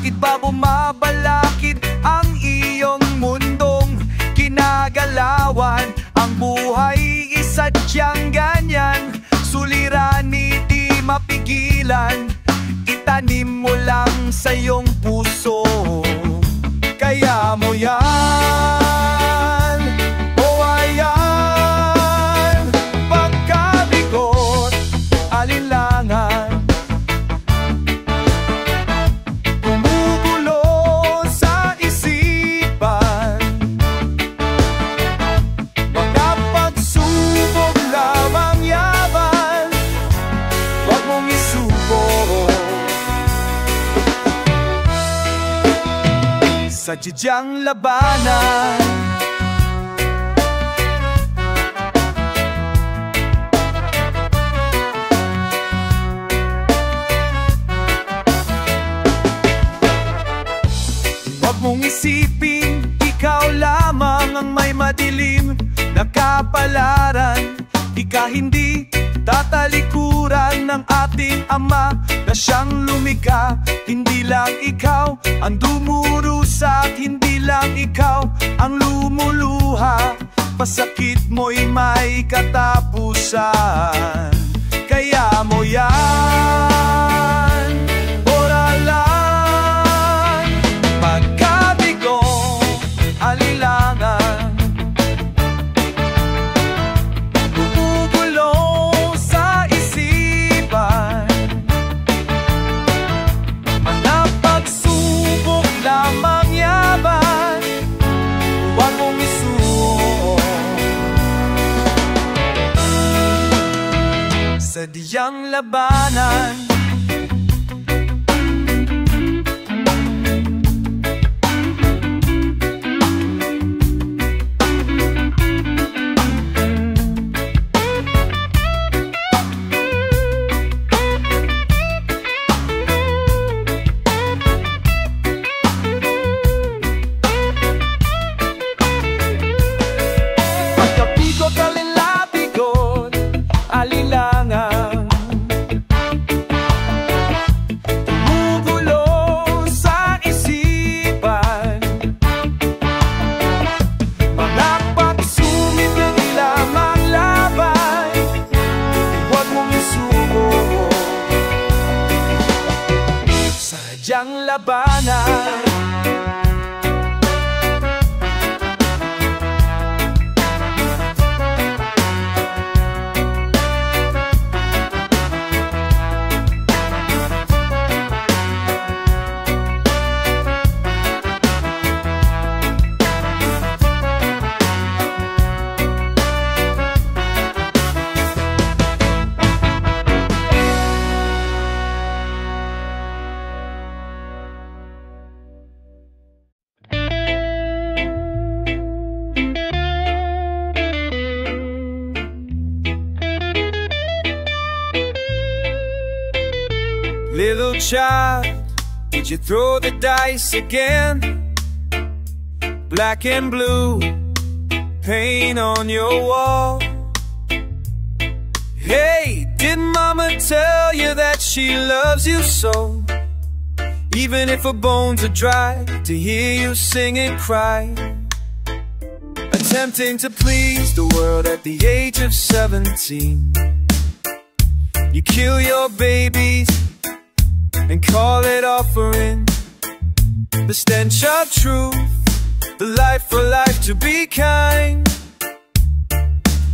Bakit ba bumabalakid ang iyong mundong kinagalawan? Ang buhay isadyang ganyan, suliranin di mapigilan. Itanim mo lang sa iyong puso, kaya mo yan. O ayan, pagkabigot, alinlangan, gumugulo sa isipan. Mga pagsubok lamang yaman, wag mong isuko. Sa sadyang labanan, huwag mong isipin ikaw lamang ang may madilim na kapalaran. Ika hindi tatalikuran ng ating Ama na siyang lumikha. Hindi lang ikaw ang dumurusa at hindi lang ikaw ang lumuluha. Pasakit mo'y may katapusan, kaya mo yan oralan. Pagkabigo, alilangan, sadyang labanan. Pagkabigot, alilabigot, alilangan, sadyang labanan. Little child, did you throw the dice again? Black and blue paint on your wall. Hey, did mama tell you that she loves you so? Even if her bones are dry, to hear you sing and cry. Attempting to please the world at the age of 17. You kill your babies and call it offering the stench of truth, the life for life to be kind,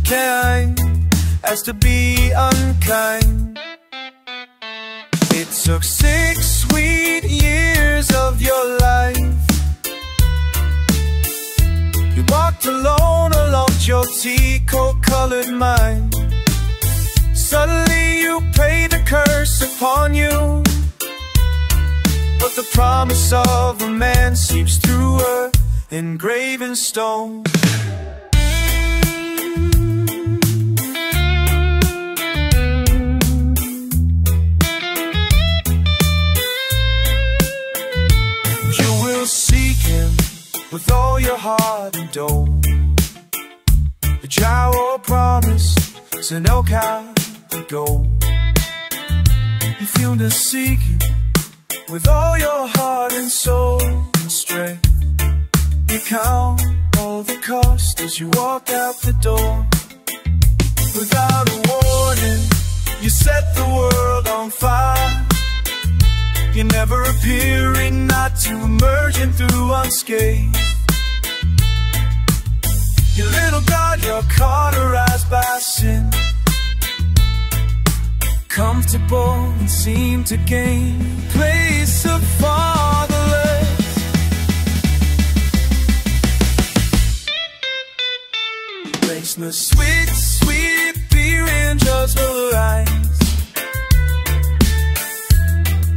kind as to be unkind. It took 6 sweet years of your life. You walked alone along your tea-coat-colored mind. Suddenly you paid the curse upon you, but the promise of a man seeps through her engraven stone. You will seek him with all your heart and dome. The Jawa promise, so no can go. If you to seek him with all your heart and soul and strength. You count all the cost as you walk out the door. Without a warning, you set the world on fire. You're never appearing, not to emerging through unscathed. You little God, you're cauterized by sin, comfortable and seem to gain place of fatherless. Place the sweet, sweet fear in just the eyes.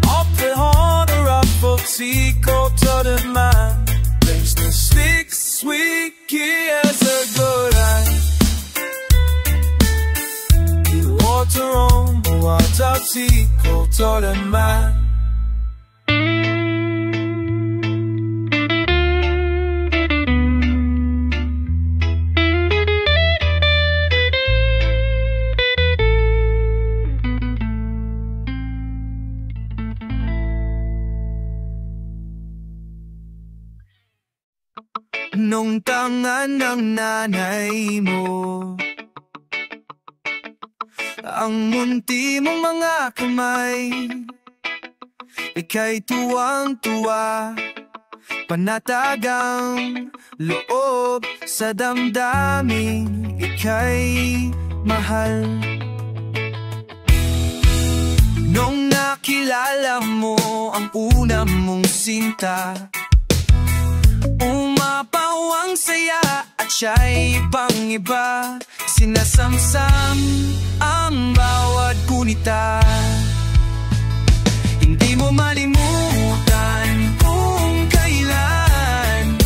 Opehåller upp och psykotar man. Place the slick, sweet key as a good eye. Water on the water, psykotar man. Nung tangan ng nanay mo, ang munti mong mga kamay, ika'y tuwang-tuwa, panatagang loob sa damdaming ika'y mahal. Nung nakilala mo ang una mong sinta, umapawang saya at siya'y pang-iba. Sinasamsam ang bawat kunita. Hindi mo malimutan kung kailan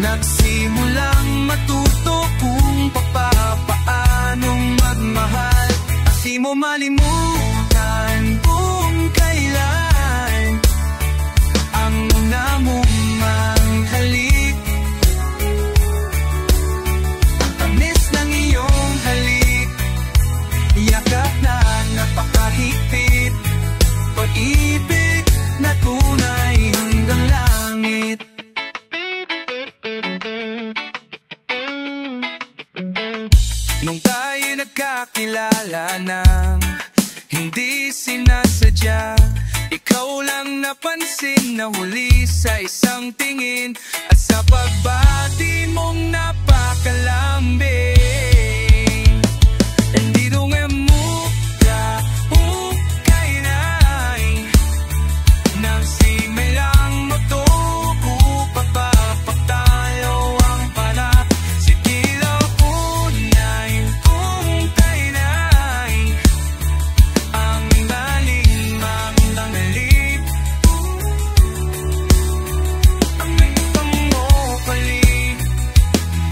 nagsimulang matuto kung papaanong magmahal. At di mo malimutan kung kailan ang una mong halik. Ang tamis ng iyong halik, yakap na napakahigpit, pag-ibig na tunay hanggang langit. Nung tayo nagkakilala nang hindi sinasadya, ikaw lang napansin na huli sa isang tingin, at sa pagbati mong napakalambing. Nandito nga muka, hukay na'y nagsimulang matuko, papapagtayo ang pana. Si tila unay, hukay na'y ang galing mangangalip. Ang itang mo pali,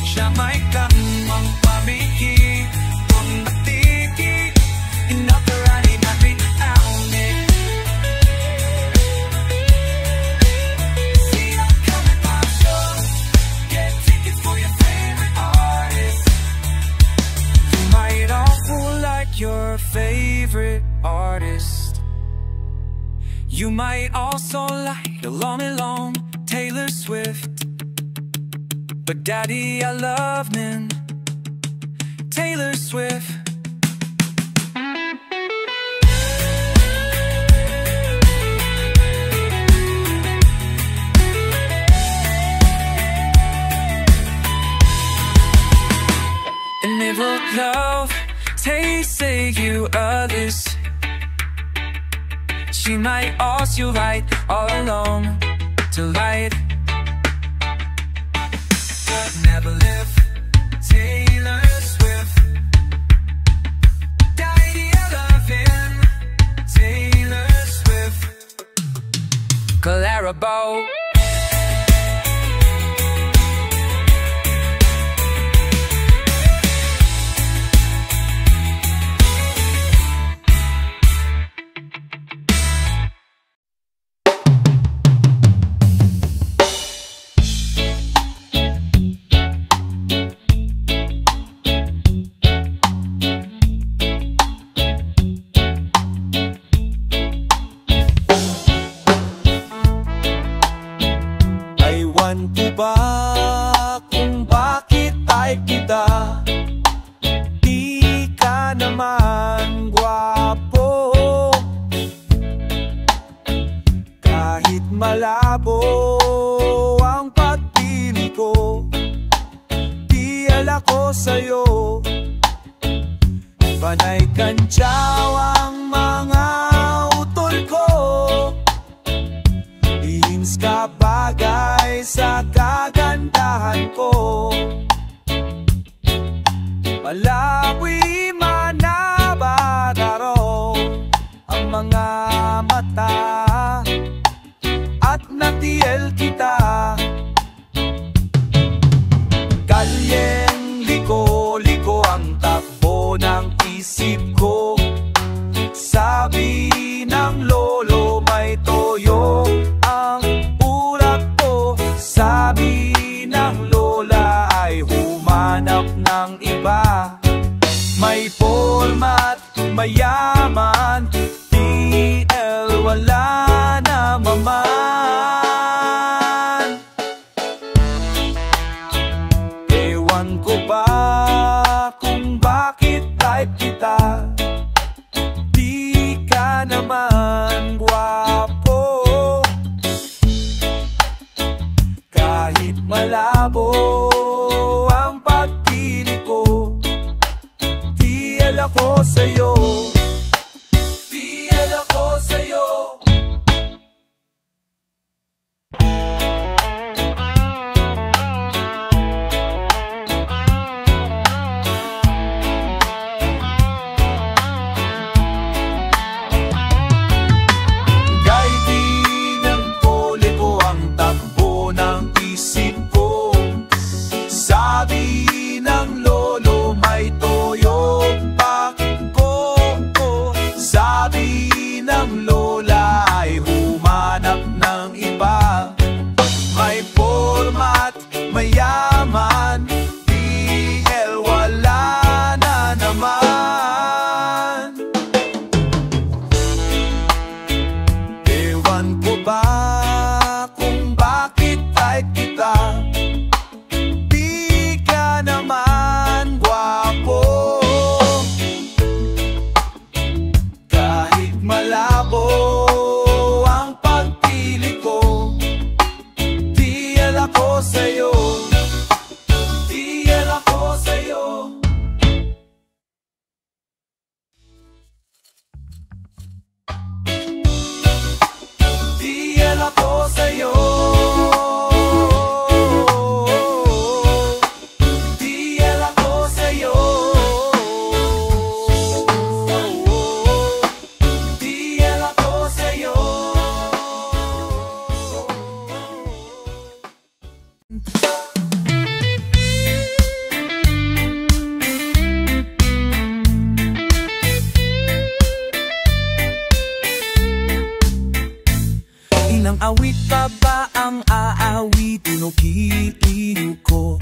siya may kamang pamiki, kung natiki, inakarani natin ang it. See, I'm coming by show, get tickets for your favorite artist. You might also like your favorite artist. You might also like Along Along, Taylor Swift. But daddy, I love men, Taylor Swift. And if love tastes like you others, she might ask you right all alone to light. But never live Taylor Swift. Daddy, I love him, Taylor Swift. Clara Bow. malabo ang pagpili ko, di alako sa'yo. Panay kantsaw ang mga utol ko, ihins ka bagay sa kagandahan ko. Malawi manabadaro ang mga mata at natiyel kita. Kalyeng liko-liko ang takbo ng isip ko. Sabi ng lolo may toyo ang urat ko. Sabi ng lola ay humanap ng iba. May format, mayaman, TL wala na maman. Ewan ko ba kung bakit type kita, di ka naman gwapo. Kahit malabo ang pagpili ko, di alako sa'yo, di alako sa'yo. Mayaman, TL wala na naman. Ewan ko ba kung bakit type kita, di ka naman gwapo. Kahit malabo ang pagpili ko, di alako sa'yo, di alako sa'yo. Di alako sa'yo, di alako sa'yo, di alako sa'yo. Ilang awit pa ba ang aawitin o kiliw ko?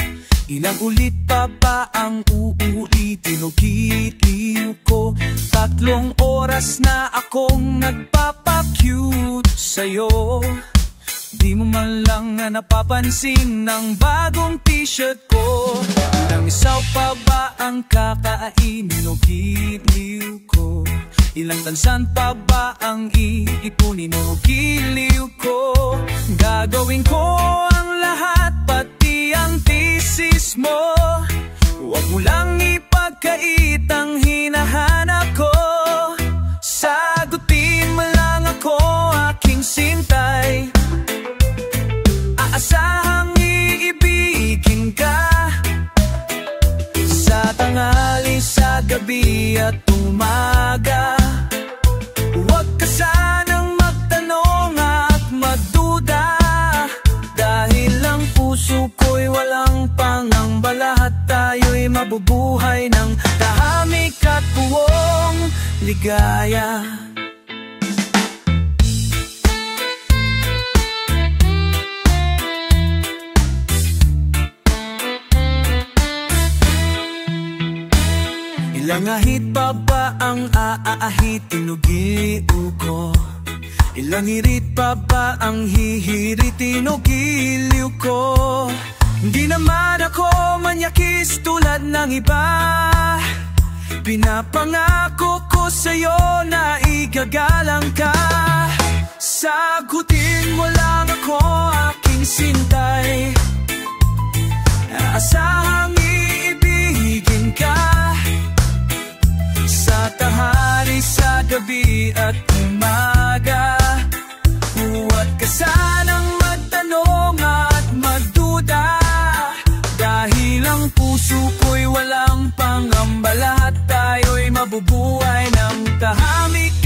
Ilang ulit pa ba ang uulitin o kiliw ko? 3 oras na akong nagpapacute sa'yo, di mo man lang napapansin ng bagong t-shirt ko. Ilang isaw pa ba ang kakainin o kiliw ko? Ilang tansan pa ba ang iipunin o giliw ko? Gagawin ko ang lahat, pati ang thesis mo. Huwag mo lang ipagkait ang hinahanap ko. Sagutin mo lang ako, aking sintay. Aasahang iibigin ka sa tanghali, sa gabi at umaga. Huwag ka sanang magtanong at magduda, dahil ang puso ko'y walang pangambala at tayo'y mabubuhay ng tahimik at buong ligaya. Ilang ahit pa ba ang aahitin o giliw ko? Ilang hirit pa ba ang hihiritin o giliw ko? Hindi naman ako manyakis tulad ng iba. Pinapangako ko sa'yo na igagalang ka. Sagutin mo lang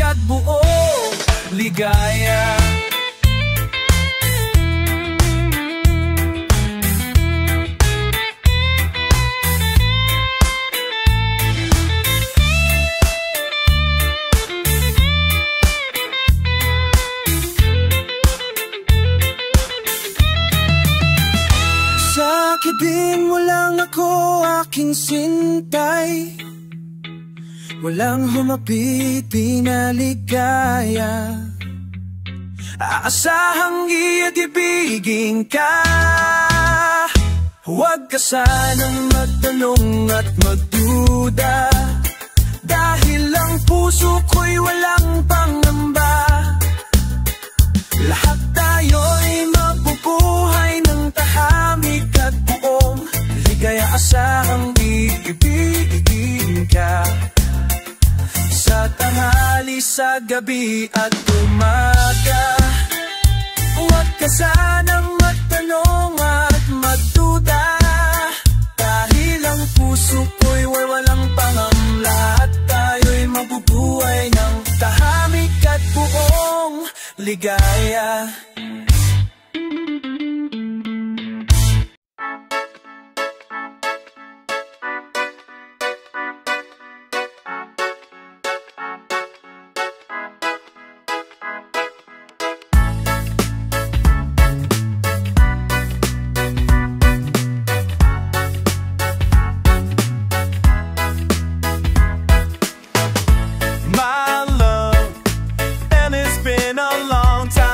at buong ligaya. Sakitin mo lang ako, aking sintay. Walang humapit, pinaligaya. Aasahang iibigin ka. Huwag ka sanang magtanong at magduda, dahil ang puso ko'y walang pangamba. Lahat tayo'y mabubuhay ng tahimik at buong ligaya. Asahang iibigin ka. Sa tanghali, sa gabi at umaga, huwag ka sanang magtanong at magduda, dahil ang puso ko'y walang pangamba. At tayo'y mabubuhay ng tahimik at buong ligaya.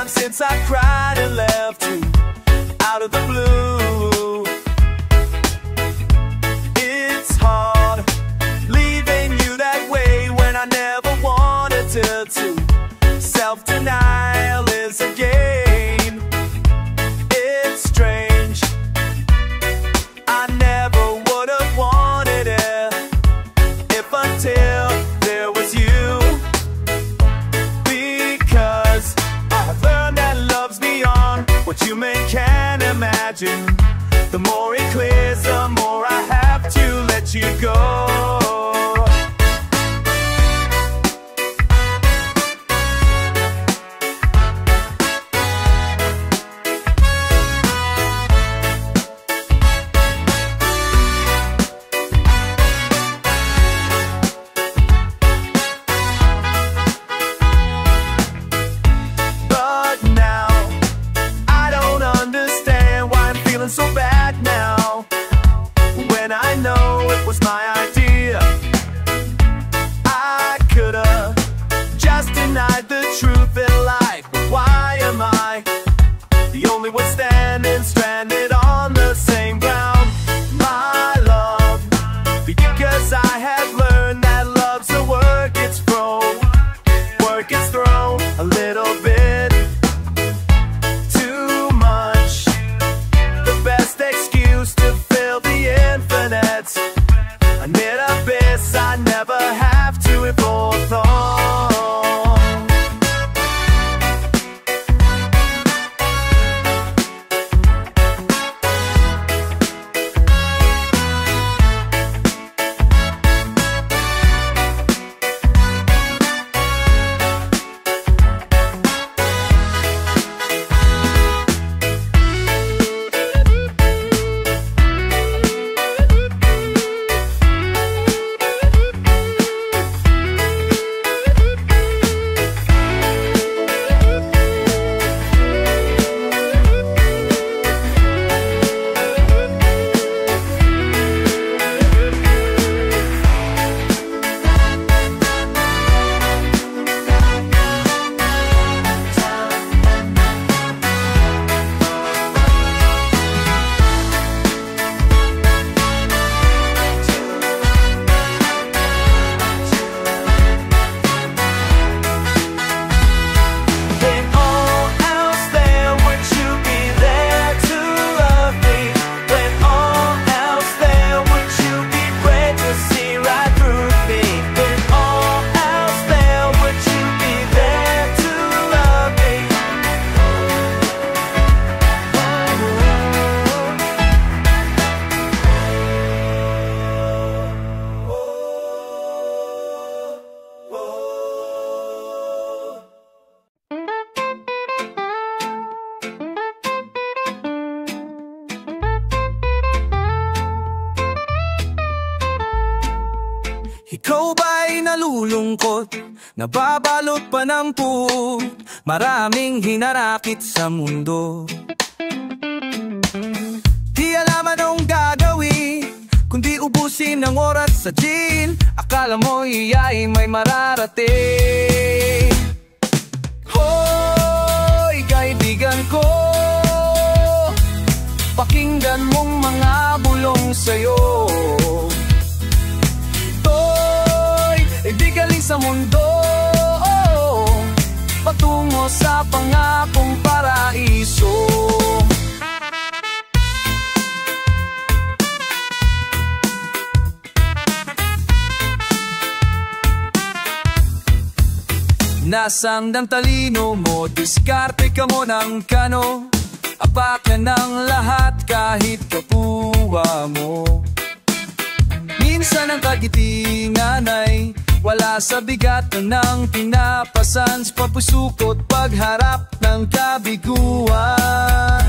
Since I cried and left you out of the blue, it's hard leaving you that way when I never wanted to. Self-denial is a game. It's strange, I never would have wanted it if until there was you. Because I've learned that love's beyond what you can imagine. The more it clears, the more I have to let you go. So bad now, when I know it was my idea. I could've just denied the truth in life, but why am I the only one standing stranded on the same ground? My love, because I have learned that love's a work it's thrown, a little bit too much. The best excuse to fill the infinite, an abyss I never have to evolve on. nalulungkot, nababalot pa ng puot, maraming hinanakit sa mundo. Di alam anong gagawin, kundi ubusin ang oras sa gin. Akala mo iya'y may mararating. Hoy, kaibigan ko, pakinggan mong mga bulong sa'yo. Ito'y di galing sa mundo, patungo sa pangakong paraiso. Nasaan ang talino mo? Diskarte ka mo ng kano. Apakan ng lahat kahit kapuwa mo. Minsan ang kagitingan ay wala sa bigat ng pinapasan sa papusukot pagharap ng kabiguan.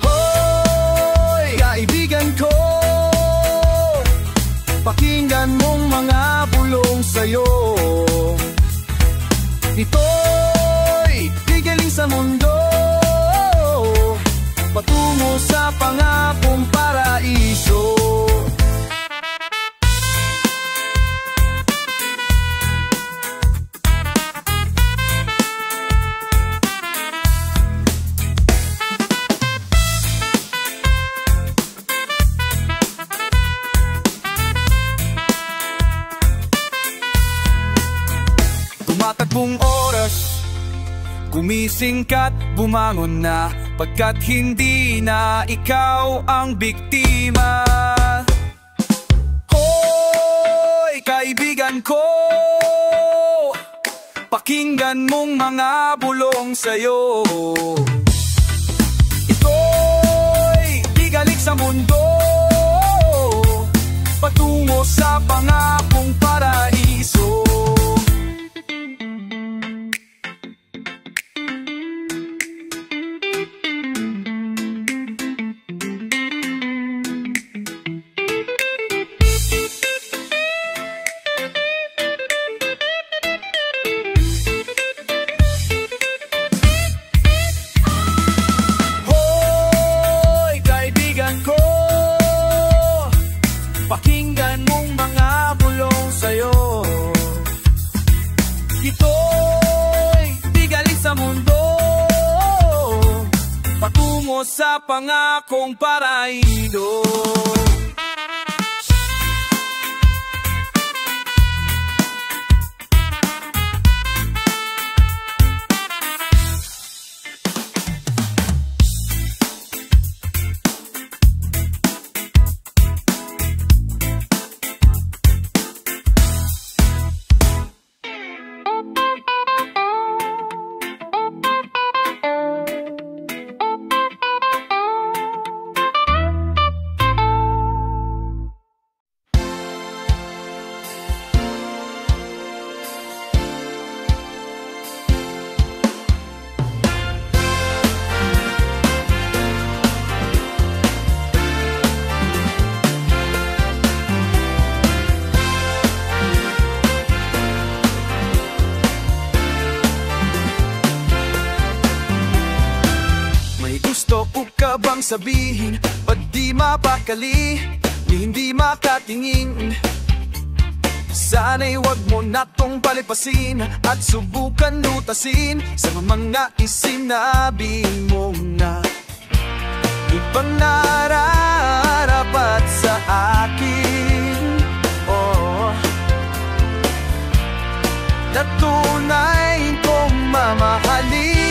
Hoy, kaibigan ko, pakinggan mong mga bulong sa'yo. Ito'y di galing sa mundo, patungo sa pangakong paraiso. Tumatakbong oras, gumising ka't bumangon na, pagkat hindi na ikaw ang biktima. Hoy, kaibigan ko, pakinggan mong mga bulong sa'yo. Ito'y di galing sa mundo, patungo sa pangakong paraiso. Pakinggan mong mga bulong sa'yo. Ito'y di galing sa mundo, patungo sa pangakong paraiso. Ka bang sabihin, ba't di mapakali, ni hindi makatingin? Sana'y wag mo na tong palipasin at subukan lutasin sa mga isinabi mo na ibang nararapat sa akin. Oh, na tunay kong mamahalin.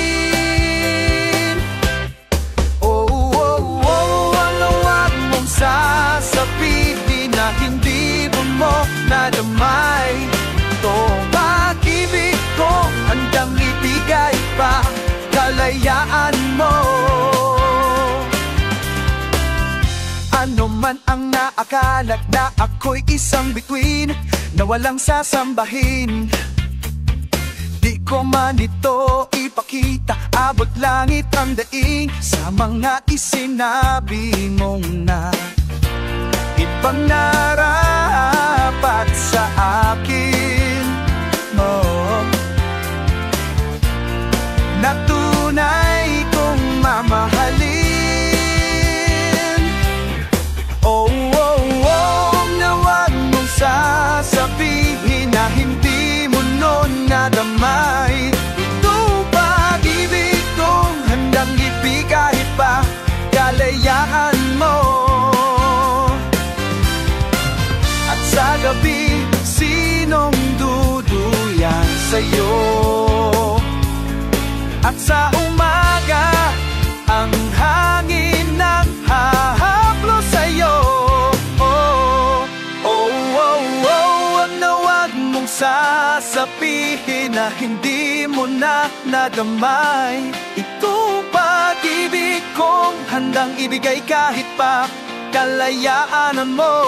Sasabihin na hindi mo nadamay itong pag-ibig ko, handang ibigay pa kalayaan mo. Ano man ang naakala na ako'y isang bituin na walang sasambahin, di ko man ito ipakita, abot langit ang daing sa mga isinabi mong na ibang narapat sa akin. sa'yo. At sa umaga, ang hangin ng hahaplo sa'yo. Oh, oh, oh, oh, wag na wag mong sasabihin na hindi mo na nadamay itong pag-ibig kong handang ibigay kahit pa kalayaan mo.